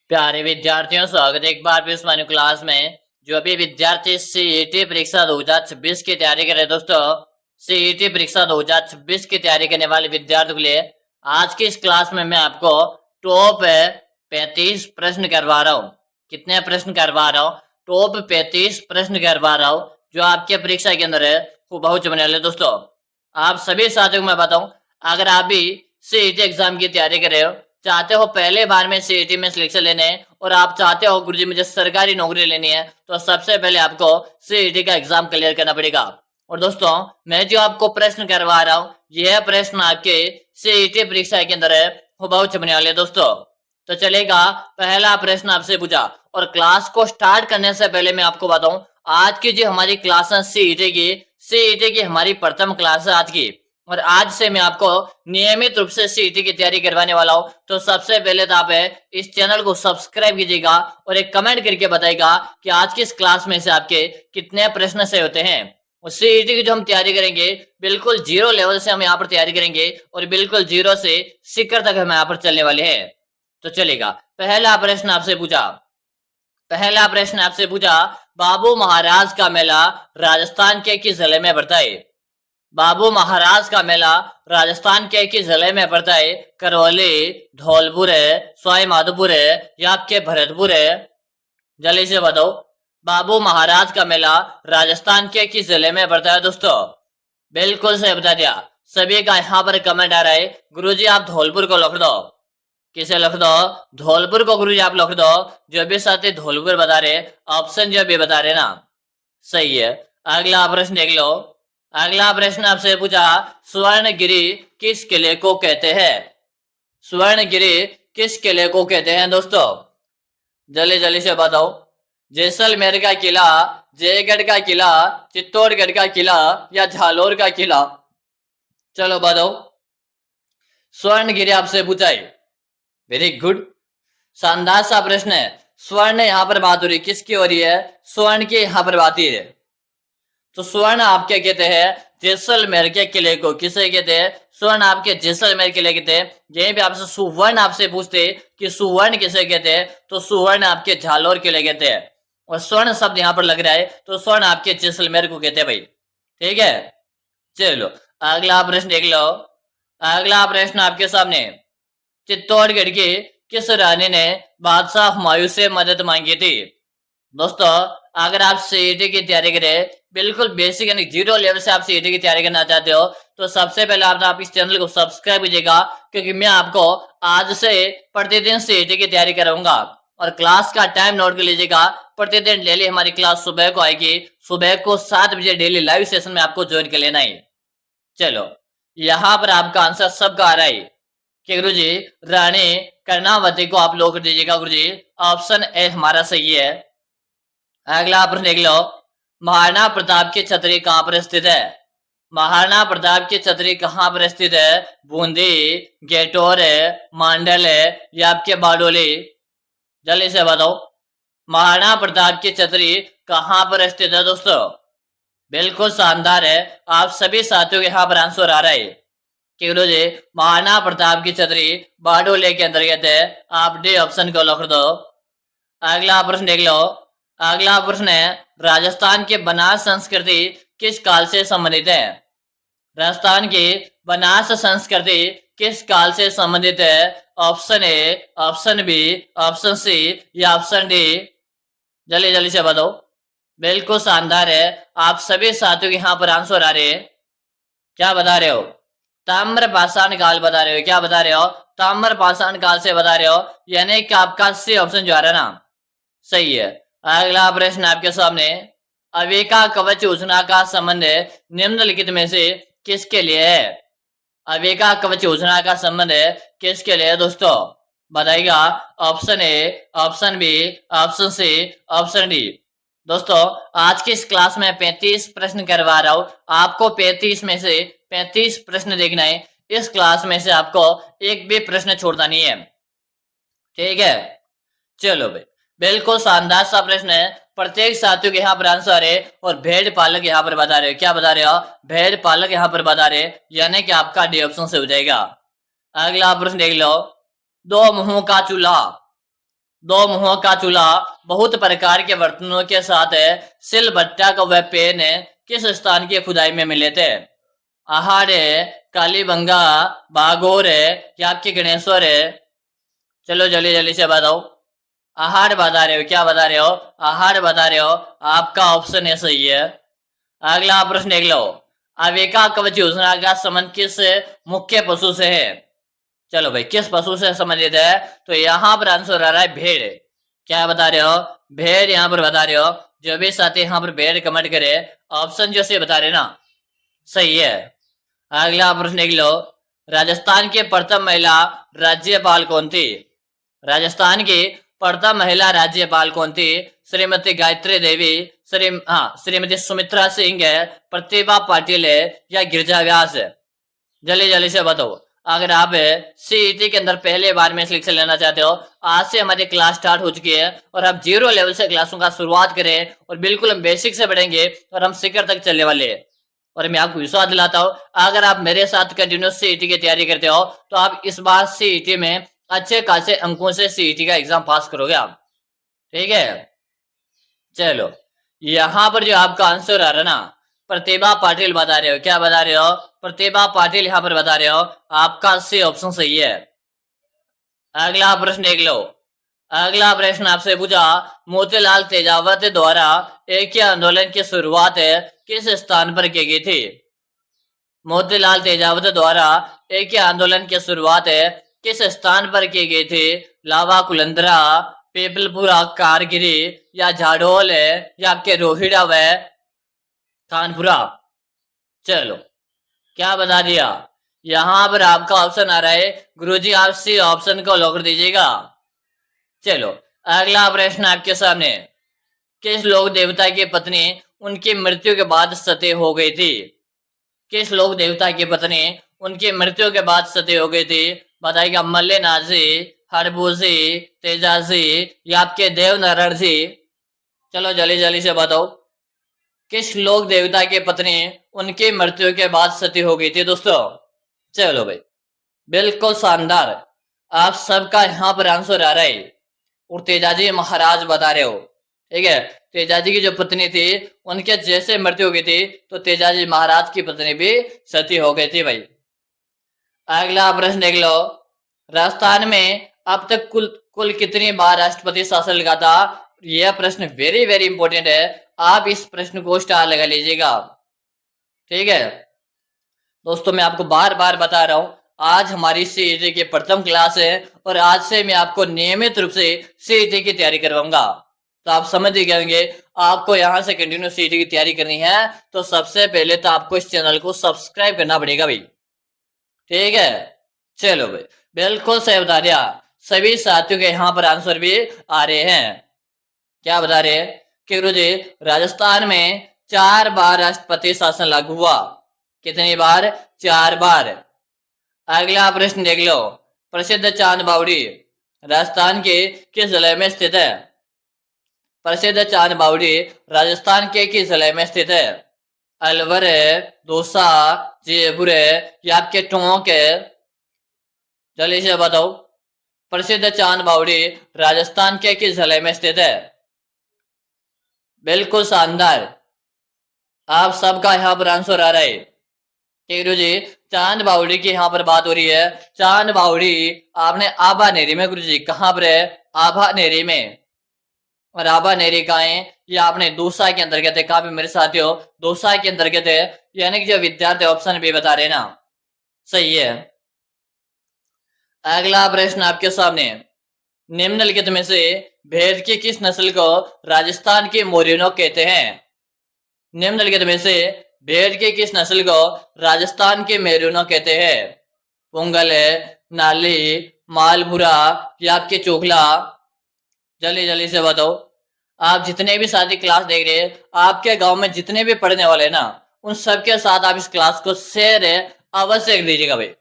प्यारे विद्यार्थियों, स्वागत है एक बार फिर हमारी क्लास में। जो अभी विद्यार्थी सीईटी परीक्षा 2026 की तैयारी कर रहे हैं दोस्तों, सीईटी परीक्षा 2026 की तैयारी करने वाले विद्यार्थियों के लिए आज की इस क्लास में मैं आपको टॉप 35 प्रश्न करवा रहा हूँ। कितने प्रश्न करवा रहा हूँ? टॉप 35 प्रश्न करवा रहा हूँ जो आपके परीक्षा के अंदर है वो बहुत जमने वाले दोस्तों। आप सभी साथियों को मैं बताऊं, अगर आप भी सीईटी एग्जाम की तैयारी कर रहे हो, चाहते हो पहले बार में सीईटी में सिलेक्शन लेने और आप चाहते हो गुरुजी मुझे सरकारी नौकरी लेनी है, तो सबसे पहले आपको सीईटी का एग्जाम क्लियर करना पड़ेगा। और दोस्तों, मैं जो आपको प्रश्न करवा रहा हूँ, यह प्रश्न आपके सीईटी परीक्षा के अंदर है वो बहुत छपने वाले दोस्तों। तो चलेगा, पहला प्रश्न आपसे पूछा। और क्लास को स्टार्ट करने से पहले मैं आपको बताऊं, आज की जो हमारी क्लास है सीईटी की हमारी प्रथम क्लास है आज की। और आज से मैं आपको नियमित रूप से सीईटी की तैयारी करवाने वाला हूं। तो सबसे पहले तो आप इस चैनल को सब्सक्राइब कीजिएगा और एक कमेंट करके बताइएगा कि आज की इस क्लास में से आपके कितने प्रश्न से होते हैं। और सीईटी की जो हम तैयारी करेंगे, बिल्कुल जीरो लेवल से हम यहाँ पर तैयारी करेंगे और बिल्कुल जीरो से शिखर तक हम यहाँ पर चलने वाले हैं। तो चलेगा, पहला प्रश्न आपसे पूछा, बाबू महाराज का मेला राजस्थान के किस जिले में पड़ता है? बाबू महाराज का मेला राजस्थान के किस जिले में पड़ता है? करौली, धौलपुर है, सवाई माधोपुर है या आपके भरतपुर है? जल्दी से बताओ, बाबू महाराज का मेला राजस्थान के किस जिले में पड़ता है दोस्तों? बिल्कुल सही बता दिया। सभी का यहाँ पर कमेंट आ रहा है, गुरुजी आप धौलपुर को लिख दो। किसे लिख दो? धौलपुर को गुरुजी आप लिख दो। जो भी साथी धौलपुर बता रहे, ऑप्शन जो भी बता रहे ना, सही है। अगला प्रश्न देख लो। अगला प्रश्न आपसे पूछा, स्वर्णगिरी किस किले को कहते हैं? स्वर्णगिरी किस किले को कहते हैं दोस्तों? जल्दी जल्दी से बताओ। जैसलमेर का किला, जयगढ़ का किला, चित्तौड़गढ़ का किला या झालोर का किला? चलो बताओ। स्वर्णगिरी आपसे पूछा है, वेरी गुड, शानदार सा प्रश्न है। स्वर्ण यहाँ पर बात हो रही किसकी हो रही है? स्वर्ण की यहाँ पर बात ही है। तो स्वर्ण आपके कहते हैं जैसलमेर के किले को। किसे कहते हैं? स्वर्ण आपके जैसलमेर किले कहते हैं। यहीं पे आपसे सुवर्ण आपसे पूछते कि सुवर्ण किसे कहते हैं, तो सुवर्ण आपके झालोर किले कहते हैं। और स्वर्ण शब्द यहाँ पर लग रहा है, तो स्वर्ण आपके जैसलमेर को कहते हैं भाई। ठीक है, चलो अगला प्रश्न देख लो। अगला प्रश्न आपके सामने, चित्तौड़गढ़ की किस रानी ने बादशाह हुमायूं से मदद मांगी थी? दोस्तों, अगर आप सीईटी की तैयारी करें, बिल्कुल बेसिक यानी जीरो लेवल से आप सीईटी की तैयारी करना चाहते हो, तो सबसे पहले आप इस चैनल को सब्सक्राइब कीजिएगा, क्योंकि मैं आपको आज से प्रतिदिन सीईटी की तैयारी कराऊंगा। और क्लास का टाइम नोट कर लीजिएगा। प्रतिदिन डेली हमारी क्लास सुबह को आएगी। सुबह को 7 बजे डेली लाइव सेशन में आपको ज्वाइन कर लेना है। चलो, यहाँ पर आपका आंसर सबका आ रहा है कि गुरुजी रानी कर्णावती को आप लोग कर दीजिएगा। गुरुजी ऑप्शन ए हमारा सही है। अगला प्रश्न देख लो। महाराणा प्रताप की छतरी कहां पर स्थित है? महाराणा प्रताप की छतरी कहां पर स्थित है? बूंदी, गेटोर है, मांडल है या आपके बारडोली? जल्दी से बताओ, महाराणा प्रताप की छतरी कहां पर स्थित है दोस्तों? बिल्कुल शानदार है। आप सभी साथियों के यहाँ पर आंसर आ रहा है कि गुरुजी महाराणा प्रताप की छतरी बारडोली के अंतर्गत है। आप डी ऑप्शन को लिख दो। अगला प्रश्न देख लो। अगला प्रश्न है, राजस्थान की बनास संस्कृति किस काल से संबंधित है? राजस्थान की बनास संस्कृति किस काल से संबंधित है? Option A, option B, option C या ऑप्शन डी? जल्दी जल्दी से बताओ। बिल्कुल शानदार है। आप सभी साथियों के यहाँ पर आंसर आ रहे हैं। क्या बता रहे हो? ताम्र पाषाण काल बता रहे हो। क्या बता रहे हो? ताम्र पाषाण काल से बता रहे हो, यानी कि आपका सी ऑप्शन जो आ रहा है ना, सही है। अगला प्रश्न आपके सामने, अविका कवच योजना का संबंध निम्नलिखित में से किसके लिए है? अविका कवच योजना का संबंध किसके लिए है दोस्तों? बताइएगा। Option A, option B, option C, option D? दोस्तों, आज की इस क्लास में 35 प्रश्न करवा रहा हूं। आपको 35 में से 35 प्रश्न देखना है। इस क्लास में से आपको एक भी प्रश्न छोड़ना नहीं है। ठीक है, चलो भाई, बिल्कुल शानदार सा प्रश्न है। प्रत्येक साथियों के यहाँ पर आंसर है और भेड़ पालक यहाँ पर बता रहे हो। क्या बता रहे हो? भेड़ पालक यहाँ पर बता रहे, यानी कि आपका डी ऑप्शन से हो जाएगा। अगला प्रश्न देख लो। दो मुंहों का चूल्हा दो मुंहों का चूल्हा बहुत प्रकार के बर्तनों के साथ सिलबट्टा का वह पेन किस स्थान की खुदाई में मिले थे? आहार है, कालीबंगा, बागोर है या आपके गणेश्वर है? चलो जल्दी जल्दी से बताओ। आहार बता रहे हो, क्या बता रहे हो? आहार बता रहे हो। आपका ऑप्शन है सही है। अगला प्रश्न देख लो। अविका कवच योजना का संबंध किस मुख्य पशु से है? चलो भाई, किस पशु से संबंधित है? तो यहाँ पर आंसर आ रहा है भेड़। क्या बता रहे हो? भेड़ यहाँ पर बता रहे हो। जो भी साथी यहाँ पर भेड़ कमेंट करे, ऑप्शन जो से बता रहे ना, सही है। अगला प्रश्न देख लो। राजस्थान की प्रथम महिला राज्यपाल कौन थी? राजस्थान की प्रथम महिला राज्यपाल कौन थी? श्रीमती गायत्री देवी, श्रीमती सुमित्रा सिंह है, प्रतिभा पाटिल है या गिरिजा व्यास है? जल्दी जल्दी से बताओ। अगर आप सीईटी के अंदर पहले बार में सिलेक्शन लेना चाहते हो, आज से हमारी क्लास स्टार्ट हो चुकी है और आप 0 लेवल से क्लासों का शुरुआत करें और बिल्कुल हम बेसिक से बढ़ेंगे और हम शिखर तक चलने वाले हैं। और मैं आपको विश्वास दिलाता हूं, अगर आप मेरे साथ कंटिन्यूस सीईटी की तैयारी करते हो तो आप इस बार सीईटी में अच्छे खासे अंकों से सीईटी का एग्जाम पास करोगे आप। ठीक है, चलो यहां पर जो आपका आंसर आ रहा है ना, प्रतिभा पाटिल बता रहे हो। क्या बता रहे हो? प्रतिभा पाटिल यहां पर बता रहे हो। आपका सी ऑप्शन सही है। अगला प्रश्न देख लो। अगला प्रश्न आपसे पूछा, मोतीलाल तेजावत द्वारा एक आंदोलन की शुरुआत किस स्थान पर की गई थी? मोतीलाल तेजावत द्वारा एक आंदोलन की शुरुआत किस स्थान पर की गई थी? लावा कुलंदरा, पीपलपुरा, कारगिरी या झाडोल या आपके रोहिड़ा व कानपुरा? चलो, क्या बता दिया? यहां पर आपका ऑप्शन आ रहा है। गुरुजी आप सी ऑप्शन को लॉक कर दीजिएगा। चलो, अगला प्रश्न आपके सामने। किस लोक देवता की पत्नी उनकी मृत्यु के बाद सती हो गई थी? किस लोक देवता की पत्नी उनकी मृत्यु के बाद सती हो गई थी? बताइएगा। मल्लेनाथ जी, हरबूजी, तेजाजी या आपके देवनारायण जी? चलो जल्दी जल्दी से बताओ। किस लोक देवता की पत्नी उनकी मृत्यु के बाद सती हो गई थी दोस्तों? चलो भाई, बिल्कुल शानदार। आप सबका यहाँ पर आंसर आ रहा है और तेजाजी महाराज बता रहे हो। ठीक है, तेजाजी की जो पत्नी थी उनके जैसे मृत्यु हो गई थी तो तेजाजी महाराज की पत्नी भी सती हो गई थी भाई। अगला प्रश्न देख लो। राजस्थान में अब तक कुल कुल कितनी बार राष्ट्रपति शासन लगा था? यह प्रश्न वेरी वेरी इंपॉर्टेंट है। आप इस प्रश्न को स्टार लगा लीजिएगा। ठीक है दोस्तों, मैं आपको बार बार बता रहा हूं, आज हमारी सीईटी की प्रथम क्लास है और आज से मैं आपको नियमित रूप से सीईटी की तैयारी करवाऊंगा। तो आप समझ ही गए होंगे, आपको यहाँ से कंटिन्यू सीईटी की तैयारी करनी है तो सबसे पहले तो आपको इस चैनल को सब्सक्राइब करना पड़ेगा भाई। ठीक है, चलो भाई, बिल्कुल सही बता दिया। सभी साथियों के यहाँ पर आंसर भी आ रहे हैं। क्या बता रहे हैं कि गुरुजी राजस्थान में 4 बार राष्ट्रपति शासन लागू हुआ। कितनी बार? 4 बार। अगला प्रश्न देख लो। प्रसिद्ध चांद बावड़ी राजस्थान के किस जिले में स्थित है? प्रसिद्ध चांद बावड़ी राजस्थान के किस जिले में स्थित है? अलवर है, दौसा, जयपुर है या आपके टोंक है? जल्दी से बताओ। प्रसिद्ध चांद बावड़ी राजस्थान के किस जिले में स्थित है? बिल्कुल शानदार। आप सबका यहाँ पर आंसर आ रहा है। ठीक जी, चांद बावड़ी की यहाँ पर बात हो रही है। चांद बावड़ी आपने आभा नेरी में, गुरु जी कहाँ पर है? आभा नेरी में। और आभा नेरी कहाँ है? ये आपने दौसा के अंतर्गत है। कहाँ पे मेरे साथियों? दौसा के अंतर्गत है। यानी कि जो विद्यार्थी ऑप्शन भी बता रहे ना, सही है। अगला प्रश्न आपके सामने। निम्नलिखित में से भेड़ की किस नस्ल को राजस्थान के मोरिनो कहते हैं? निम्नलिखित में से भेड़ की किस नस्ल को राजस्थान के मेरूनो कहते हैं? पुंगल है, नाली, मालपुरा या आपके चोखला? जल्दी जल्दी से बताओ। आप जितने भी साथी क्लास देख रहे हैं, आपके गांव में जितने भी पढ़ने वाले हैं ना, उन सबके साथ आप इस क्लास को शेयर अवश्य कर दीजिएगा भाई।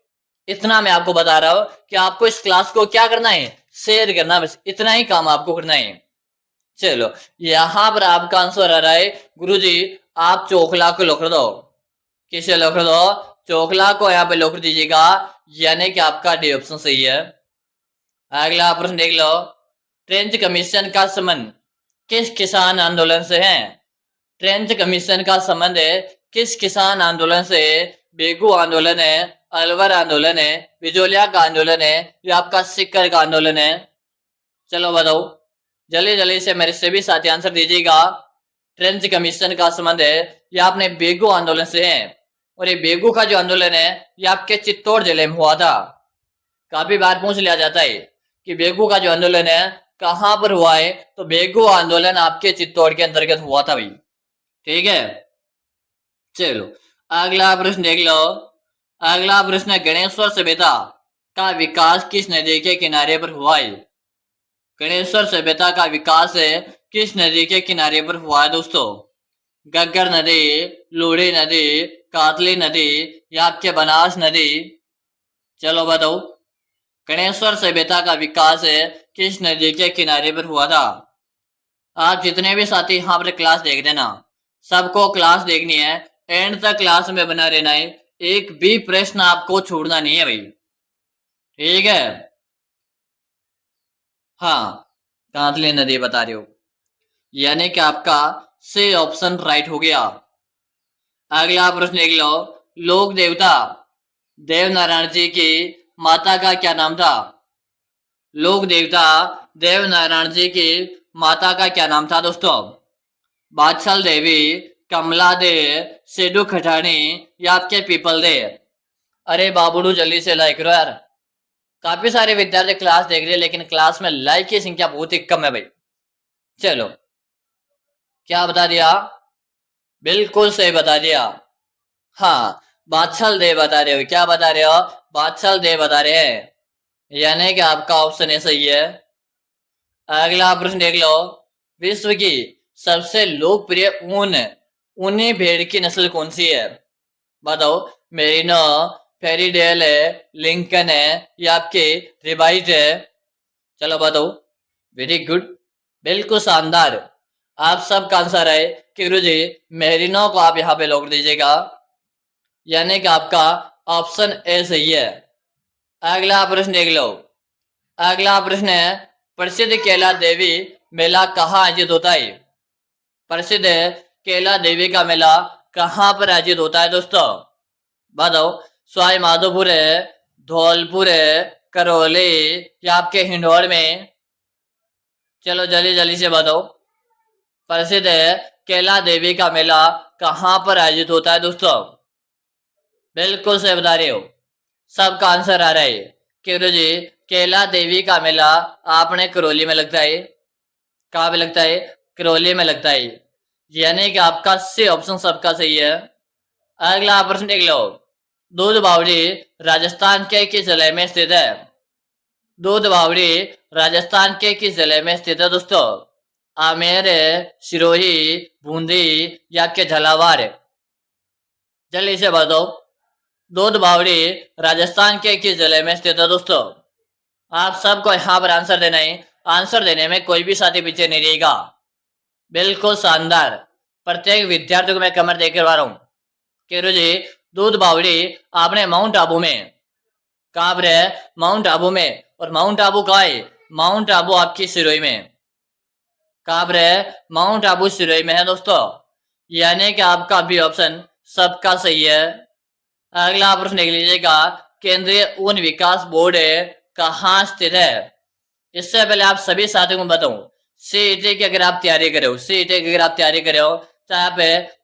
इतना मैं आपको बता रहा हूं कि आपको इस क्लास को क्या करना है? शेयर करना, बस इतना ही काम आपको करना है। चलो, यहां पर आपका आंसर आ रहा है। गुरुजी आप चोखला को लोक दो। किसे लोक दो? चोखला को यहाँ पे लोक दीजिएगा, यानी कि आपका डी ऑप्शन सही है। अगला प्रश्न देख लो। ट्रेंच कमीशन का संबंध किस किसान आंदोलन से है? ट्रेंच कमीशन का संबंध किस किसान आंदोलन से? बेगू आंदोलन है, अलवर आंदोलन है, बिजोलिया का आंदोलन है, या आपका सिक्कर का आंदोलन है? चलो बताओ, जल्दी जल्दी से मेरे सभी साथी आंसर दीजिएगा। ट्रेंच कमीशन का संबंध है ये आपने बेगू आंदोलन से है, और ये बेगू का जो आंदोलन है ये आपके चित्तौड़ जिले में हुआ था। काफी बार पूछ लिया जाता है कि बेगू का जो आंदोलन है कहां पर हुआ है, तो बेगू आंदोलन आपके चित्तौड़ के अंतर्गत हुआ था भाई। ठीक है, चलो अगला प्रश्न देख लो। अगला प्रश्न है, गणेश्वर सभ्यता का विकास किस नदी के किनारे पर हुआ है? गणेश्वर सभ्यता का विकास किस नदी के किनारे पर हुआ है दोस्तों? गग्गर नदी, लूड़ी नदी, कातली नदी, या आपके बनास नदी? चलो बताओ, गणेश्वर सभ्यता का विकास किस नदी के किनारे पर हुआ था? आप जितने भी साथी यहाँ पर क्लास देख रहे ना, सबको क्लास देखनी है, एंड तक क्लास में बना रहना है, एक भी प्रश्न आपको छोड़ना नहीं है भाई। ठीक है, हाँ कातली नदी बता रहे हो, यानी कि आपका सी ऑप्शन राइट हो गया। अगला प्रश्न देख लो, लोक देवता देवनारायण जी की माता का क्या नाम था? लोक देवता देवनारायण जी की माता का क्या नाम था दोस्तों? बादशाल देवी, कमला दे, सेडू खटानी, या आपके पीपल दे? अरे बाबूडू जल्दी से लाइक करो यार, काफी सारे विद्यार्थी क्लास देख रहे हैं लेकिन क्लास में लाइक की संख्या बहुत ही कम है भाई। चलो, क्या बता दिया? बिल्कुल सही बता दिया। हाँ, बादशाल दे बता रहे हो। क्या बता रहे हो? बादशाल दे बता रहे हैं, यानी कि आपका ऑप्शन है सही है। अगला प्रश्न देख लो, विश्व की सबसे लोकप्रिय ऊनी भेड़ की नस्ल कौन सी है? बताओ, मेरिनो, फेरीडेल है, लिंकन है, या आपके रिबाइट है? चलो बताओ, वेरी गुड, बिल्कुल शानदार। आप सबका आंसर है कि गुरुजी मेरिनो को आप यहाँ पे लॉक दीजिएगा, यानी कि आपका ऑप्शन ए सही है। अगला प्रश्न देख लो। अगला प्रश्न है, प्रसिद्ध कैला देवी मेला कहाँ आयोजित होता है? प्रसिद्ध कैला देवी का मेला कहाँ पर आयोजित होता है दोस्तों? बताओ, सवाई माधोपुर है, धौलपुर है, करौली, या आपके हिंडौर में? चलो जल्दी जल्दी से बताओ, प्रसिद्ध कैला देवी का मेला कहाँ पर आयोजित होता है दोस्तों? बिल्कुल सही बता रहे हो, सबका आंसर आ रहा है कि जी कैला देवी का मेला आपने करौली में लगता है। कहाँ पे लगता है? करौली में लगता है, यानी कि आपका सी ऑप्शन सबका सही है। अगला प्रश्न देख लो, दूध बावड़ी राजस्थान के किस जिले में स्थित है? दूध बावड़ी राजस्थान के किस जिले में स्थित है दोस्तों? आमेर, सिरोही, बूंदी, या के झालावाड़? जल्दी से बताओ, दूध बावड़ी राजस्थान के किस जिले में स्थित है दोस्तों? आप सबको यहाँ पर आंसर देना है, आंसर देने में कोई भी साथी पीछे नहीं रहेगा। बिल्कुल शानदार, प्रत्येक विद्यार्थी को मैं कमेंट देकर आ रहा हूँ कि जी दूध बावड़ी आपने माउंट आबू में, कहाँ पर है? माउंट आबू में। और माउंट आबू कहाँ है? माउंट आबू आपकी सिरोही में। कहाँ पर है? माउंट आबू सिरोही में है दोस्तों, यानी कि आपका भी ऑप्शन सबका सही है। अगला प्रश्न देख लीजिएगा, केंद्रीय ऊन विकास बोर्ड कहाँ स्थित है? इससे पहले आप सभी साथियों को बताऊं, सीईटी की अगर आप तैयारी कर रहे हो, सीईटी की अगर आप तैयारी कर रहे हो, चाहे आप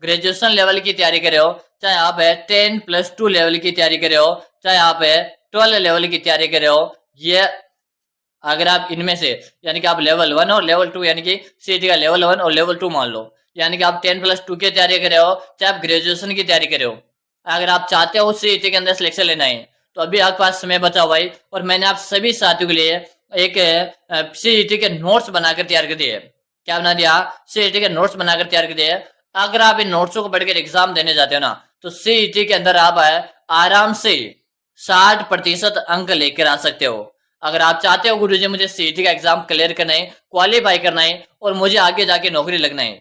ग्रेजुएशन लेवल की तैयारी कर रहे हो, चाहे आप 10+2 लेवल की तैयारी कर रहे हो, चाहे आप 12 लेवल की तैयारी कर रहे हो, ये अगर आप इनमें से, यानी कि आप लेवल 1 और लेवल 2, यानी कि सीईटी का लेवल 1 और लेवल 2 मान लो, यानी कि आप 10+2 की तैयारी कर रहे हो, चाहे आप ग्रेजुएशन की तैयारी कर रहे हो, अगर आप चाहते हो सीईटी के अंदर सिलेक्शन लेना है तो अभी आपके पास समय बचा हुआ है, और मैंने आप सभी साथियों के लिए एक सीईटी के नोट्स बनाकर तैयार कर दिए। क्या बना दिया? सीईटी के नोट्स बनाकर तैयार कर दिए। अगर आप इन नोट्सों को पढ़कर एग्जाम देने जाते हो ना, तो सीईटी के अंदर आप आराम से 60% अंक लेकर आ सकते हो। अगर आप चाहते हो गुरुजी मुझे सीईटी का एग्जाम क्लियर करना है, क्वालिफाई करना है और मुझे आगे जाके नौकरी लगना है,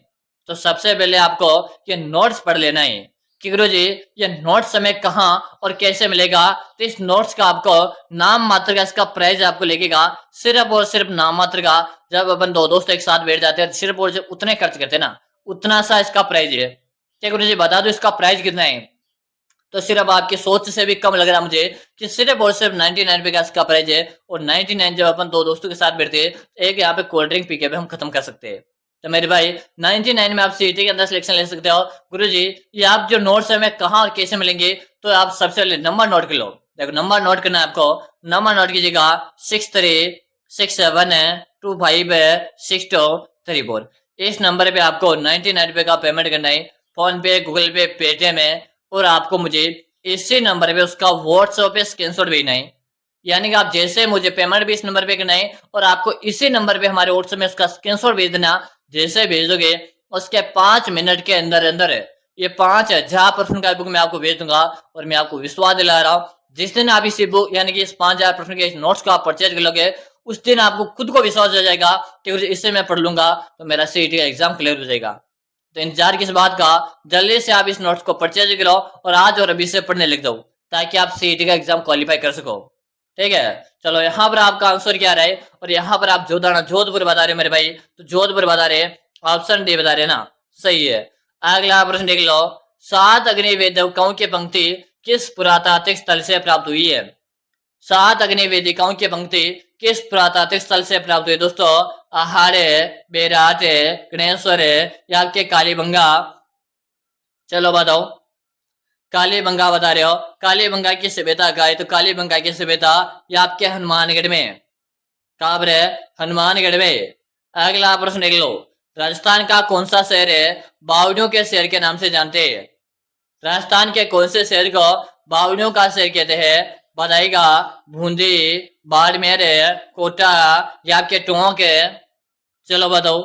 तो सबसे पहले आपको ये नोट्स पढ़ लेना है कि गुरुजी ये नोट्स हमें कहाँ और कैसे मिलेगा। तो इस नोट्स का आपको नाम मात्र का इसका प्राइस आपको लगेगा सिर्फ और सिर्फ नाम मात्र का। जब अपन दो दोस्त एक साथ बैठ जाते हैं सिर्फ और सिर्फ उतने खर्च करते हैं ना, उतना सा इसका प्राइस है। क्या गुरुजी बता दो इसका प्राइस कितना है। तो सिर्फ आपकी सोच से भी कम लग रहा मुझे कि सिर्फ और सिर्फ 99 रुपए का इसका प्राइस है। और 99 जब अपन दो दोस्तों के साथ बैठते हैं एक यहाँ पे कोल्ड ड्रिंक पी के भी हम खत्म कर सकते हैं। तो मेरे भाई 99 में आप सीईटी के अंदर सिलेक्शन ले सकते हो। गुरुजी ये आप जो नोट्स है हमें कहाँ और कैसे मिलेंगे, तो आप सबसे पहले नंबर नोट कर लो। देखो नंबर नोट करना है आपको, नंबर नोट कीजिएगा 6367256234। इस नंबर पे आपको 99 रुपए का पेमेंट करना है, फोन पे, गूगल पे, पेटीएम है। और आपको मुझे इसी नंबर पे उसका व्हाट्सएप पे स्क्रीनशॉट भेजना है। यानी कि आप जैसे मुझे पेमेंट भी इस नंबर पे करना है और आपको इसी नंबर पे हमारे व्हाट्सएप में उसका स्क्रीनशॉट भेज देना। जैसे भेजोगे उसके 5 मिनट के अंदर अंदर ये 5000 प्रश्न का बुक मैं आपको भेज दूंगा। और मैं आपको विश्वास दिला रहा हूँ जिस दिन आप इसी बुक यानी कि इस 5000 प्रश्न के इस नोट्स को आप परचेज कर लोगे उस दिन आपको खुद को विश्वास हो जाएगा कि इससे मैं पढ़ लूंगा तो मेरा सीईटी का एग्जाम क्लियर हो जाएगा। तो इंतजार किस बात का, जल्दी से आप इस नोट्स को परचेज करो और आज और अभी से पढ़ने लग जाओ ताकि आप सीईटी का एग्जाम क्वालिफाई कर सको। ठीक है, चलो यहाँ पर आपका आंसर क्या रहा है। और यहाँ पर आप जोधपुर बता रहे हो मेरे भाई, तो जोधपुर बता रहे ऑप्शन डी बता रहे ना, सही है। अगला प्रश्न देख लो, 7 अग्निवेदिकाओं की पंक्ति किस पुरातात्विक स्थल से प्राप्त हुई है। 7 अग्निवेदिकाओं की पंक्ति किस पुरातात्विक स्थल से प्राप्त हुई दोस्तों। आहारे, बेराट, गणेश्वर या आपके कालीबंगा। चलो बताओ, कालीबंगा बता रहे हो। कालीबंगा की सभ्यता का है, तो कालीबंगा की सभ्यता ये आपके हनुमानगढ़ में, कहाँ पर है, हनुमानगढ़ में। अगला प्रश्न देख लो, राजस्थान का कौन सा शहर है बावड़ियों के शहर के नाम से जानते हैं। राजस्थान के कौन से शहर को बावड़ियों का शहर कहते हैं, बताइएगा। बूंदी, बाड़मेर, कोटा या आपके टोंक है। चलो बताओ,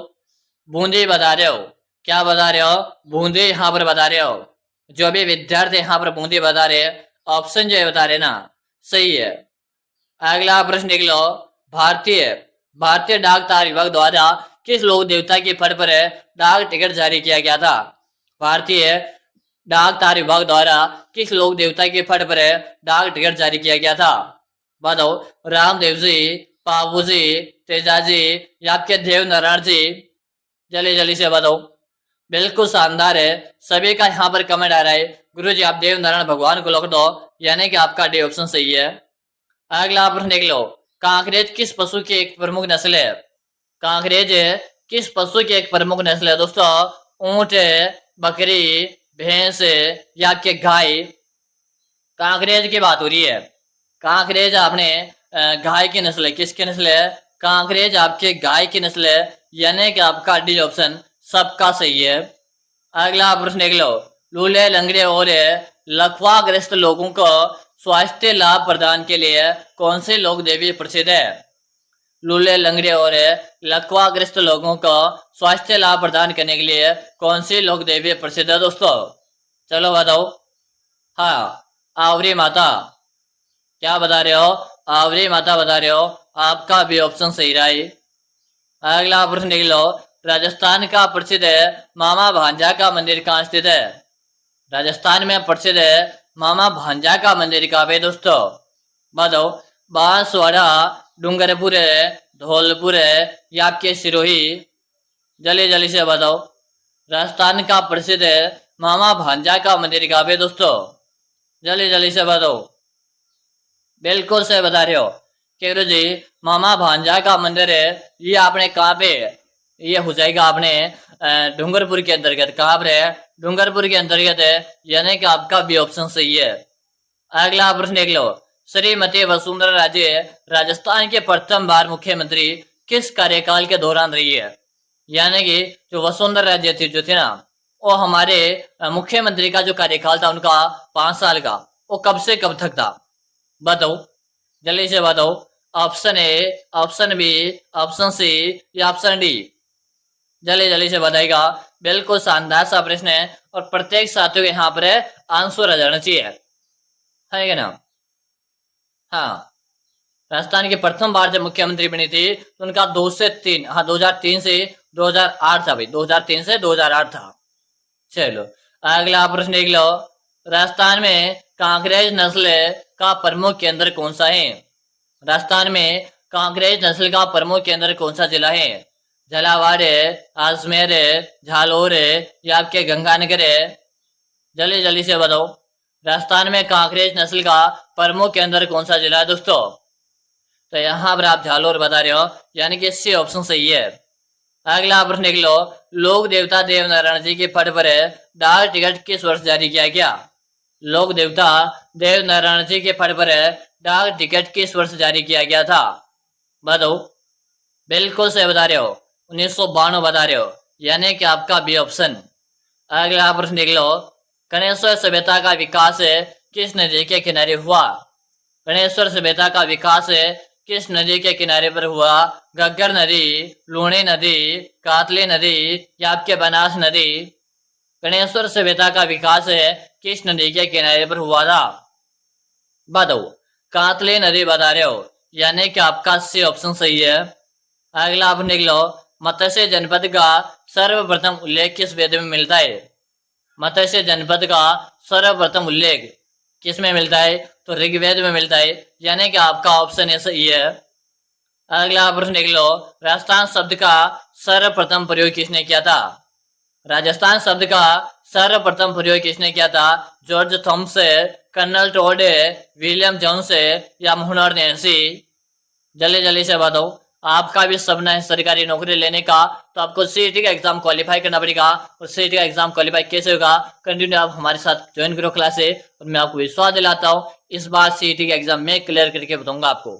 बूंदी बता रहे हो, क्या बता रहे हो, बूंदी यहाँ पर बता रहे हो। जो भी विद्यार्थी यहाँ पर बूंदी बता रहे हैं ऑप्शन जो है बता रहे ना, सही है। अगला प्रश्न देख लो, भारतीय डाक तार विभाग द्वारा किस लोक देवता की पद पर डाक टिकट जारी किया गया था। भारतीय डाक तार विभाग द्वारा किस लोक देवता के पद पर डाक टिकट जारी किया गया था। बताओ, रामदेव जी, बाबू जी, तेजा जी या आपके देव नारायण जी। जल्दी जल्दी से बताओ, बिल्कुल शानदार है, सभी का यहाँ पर कमेंट आ रहा है। गुरुजी आप देव नारायण भगवान को लौट दो, यानी कि आपका डी ऑप्शन सही है। अगला प्रश्न देख लो, कांकरेज किस पशु की एक प्रमुख नस्ल है। कांकरेज किस पशु की एक प्रमुख नस्ल है दोस्तों। ऊंट, बकरी, भैंस या आपके गाय। कांकरेज की बात हो रही है, कांकरेज आपने गाय की नस्ल है, किसकी नस्ल है, कांकरेज आपके गाय की नस्ल है, यानी कि आपका डी ऑप्शन सबका सही है। अगला प्रश्न देख लो, लूले लंगड़े और लकवाग्रस्त लोगों को स्वास्थ्य लाभ प्रदान के लिए कौन से लोक देवी प्रसिद्ध है। लूले लंगड़े और लकवाग्रस्त लोगों को स्वास्थ्य लाभ प्रदान करने के लिए कौन सी लोक देवी प्रसिद्ध है दोस्तों। चलो बताओ, हाँ आवरी माता। क्या बता रहे हो, आवरी माता बता रहे हो, आपका भी ऑप्शन सही रहा है। अगला प्रश्न देख लो, राजस्थान का प्रसिद्ध मामा भांजा का मंदिर कहाँ स्थित है। राजस्थान में प्रसिद्ध मामा भांजा का मंदिर कहाँ पे दोस्तों। बताओ, बांसवाड़ा, डूंगरपुर, धौलपुर या आपके सिरोही। जल्दी जल्दी से बताओ, राजस्थान का प्रसिद्ध मामा भांजा का मंदिर कहाँ पे दोस्तों। जल्दी जल्दी से बताओ, बिल्कुल से बता रहे हो कि गुरु जी मामा भांजा का मंदिर है ये आपने कहाँ पे, ये हो जाएगा आपने डूंगरपुर के अंतर्गत। कहाँ पर है, डूंगरपुर के अंतर्गत है, यानी कि आपका भी ऑप्शन सही है। अगला प्रश्न देख लो, श्रीमती वसुंधरा राजे राजस्थान के प्रथम बार मुख्यमंत्री किस कार्यकाल के दौरान रही है। यानी कि जो वसुंधरा राजे थी जो थी ना, वो हमारे मुख्यमंत्री का जो कार्यकाल था उनका 5 साल का, वो कब से कब तक था। बताओ, जल्दी से बताओ, option A, option B, option C या ऑप्शन डी। जल्दी जल्दी से बताएगा, बिल्कुल शानदार सा प्रश्न है और प्रत्येक साथियों के यहाँ पर आंसर आ जाना चाहिए, है ना। हाँ, राजस्थान की प्रथम बार जब मुख्यमंत्री बनी थी तो उनका 2 से 3, हाँ 2003 से 2008 था भाई, 2003 से 2008 था। चलो अगला प्रश्न देख लो, राजस्थान में कांकरेज नस्ल का प्रमुख केंद्र कौन सा है? राजस्थान में कांकरेज नस्ल का प्रमुख केंद्र कौन सा जिला है? झालावाड़ है, अजमेर है, झालोर है या आपके गंगानगर है? जल्दी जल्दी से बताओ। राजस्थान में कांकरेज नस्ल का प्रमुख केंद्र कौन सा जिला है दोस्तों? तो यहाँ पर आप झालोर बता रहे हो, यानी कि सी ऑप्शन सही है। अगला प्रश्न देख लो, लोक देवता देव नारायण जी के पद पर डाक टिकट किस वर्ष जारी किया गया? लोक देवता देव नारायण जी के पद पर डाक टिकट किस वर्ष जारी किया गया था? बताओ। बिल्कुल सही बता रहे हो, 1992 बता रहे हो, यानी कि आपका बी ऑप्शन। अगला प्रश्न देख लो, गणेश्वर सभ्यता का विकास किस नदी के किनारे हुआ? गणेश्वर सभ्यता का विकास किस नदी के किनारे पर हुआ? घग्गर नदी, लूणी नदी, कातली नदी या आपके बनास नदी? गणेश्वर सभ्यता का विकास किस नदी के किनारे पर हुआ था? बताओ। कातली नदी बता रहे हो, यानी कि आपका सी ऑप्शन सही है। अगला आप लिख लो, मत्स्य जनपद का सर्वप्रथम उल्लेख किस वेद में मिलता है? मत्स्य जनपद का सर्वप्रथम उल्लेख किस में मिलता है? तो ऋग्वेद में मिलता है, यानी कि आपका ऑप्शन ए सही है। अगला प्रश्न देख लो, राजस्थान शब्द का सर्वप्रथम प्रयोग किसने किया था? राजस्थान शब्द का सर्वप्रथम प्रयोग किसने किया था? George Thomas, colonel Tod, William Jones या मुहम्मद नैसी? जल्दी जल्दी से बताओ। आपका भी सपना है सरकारी नौकरी लेने का, तो आपको सीईटी का एग्जाम क्वालिफाई करना पड़ेगा। और सीईटी का एग्जाम क्वालिफाई कैसे होगा? कंटिन्यू आप हमारे साथ ज्वाइन करो क्लास से, और मैं आपको विश्वास दिलाता हूँ इस बार सीईटी का एग्जाम मैं क्लियर करके बताऊंगा आपको,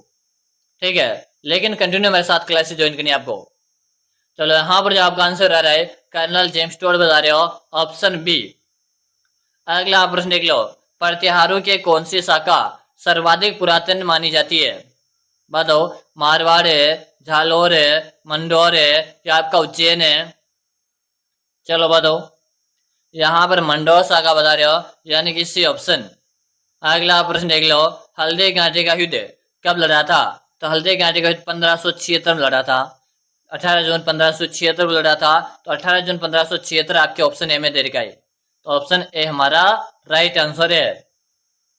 ठीक है? लेकिन कंटिन्यू मेरे साथ क्लास से ज्वाइन करनी है आपको। चलो यहाँ पर जो आपका आंसर आ रहा है कर्नल जेम्स टोड बता रहे हो, ऑप्शन बी। अगला प्रश्न देख लो, प्रतिहारों के कौन सी शाखा सर्वाधिक पुरातन मानी जाती है? बताओ। मारवाड़ है, झालोर है, मंदौर है या आपका उज्जैन है? चलो बताओ। यहाँ पर मंदौर शाखा बता रहे हो, यानी कि सी ऑप्शन। अगला प्रश्न देख लो, हल्दी घाटी का युद्ध कब लड़ा था? तो हल्दी घाटी का युद्ध 1576 में लड़ा था। 18 जून 1576 में लड़ा था। तो 18 जून 1576 आपके ऑप्शन ए में दे रखा है, तो ऑप्शन ए हमारा राइट आंसर है।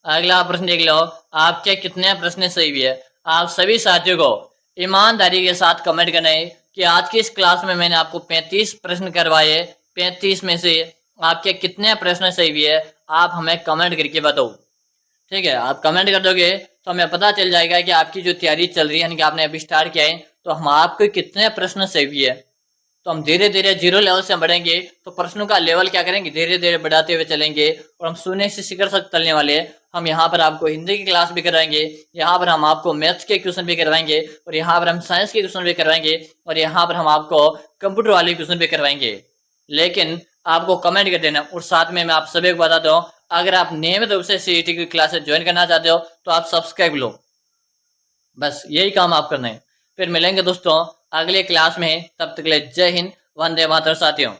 अगला प्रश्न देख लो, आपके कितने प्रश्न सही हुए? आप सभी साथियों को ईमानदारी के साथ कमेंट करना है कि आज की इस क्लास में मैंने आपको 35 प्रश्न करवाए, 35 में से आपके कितने प्रश्न सही हुए आप हमें कमेंट करके बताओ, ठीक है? आप कमेंट कर दोगे तो हमें पता चल जाएगा कि आपकी जो तैयारी चल रही है, यानी कि आपने अभी स्टार्ट किया है, तो हम आपके कितने प्रश्न सही हुए, तो हम धीरे धीरे जीरो लेवल से बढ़ेंगे, तो प्रश्नों का लेवल क्या करेंगे, धीरे धीरे बढ़ाते हुए चलेंगे, और हम शून्य से शिखर तक चलने वाले। हम यहाँ पर आपको हिंदी की क्लास भी करवाएंगे, यहाँ पर हम आपको मैथ्स के क्वेश्चन भी करवाएंगे, और यहाँ पर हम साइंस के क्वेश्चन भी करवाएंगे, और यहाँ पर हम आपको कंप्यूटर वाले क्वेश्चन भी करवाएंगे। लेकिन आपको कमेंट कर देना। और साथ में मैं आप सभी को बता दूं, अगर आप नियमित रूप से सीईटी की क्लासेस ज्वाइन करना चाहते हो तो आप सब्सक्राइब लो, बस यही काम आप करना है। फिर मिलेंगे दोस्तों अगले क्लास में, तब तक के लिए जय हिंद, वंदे मातरम साथियों।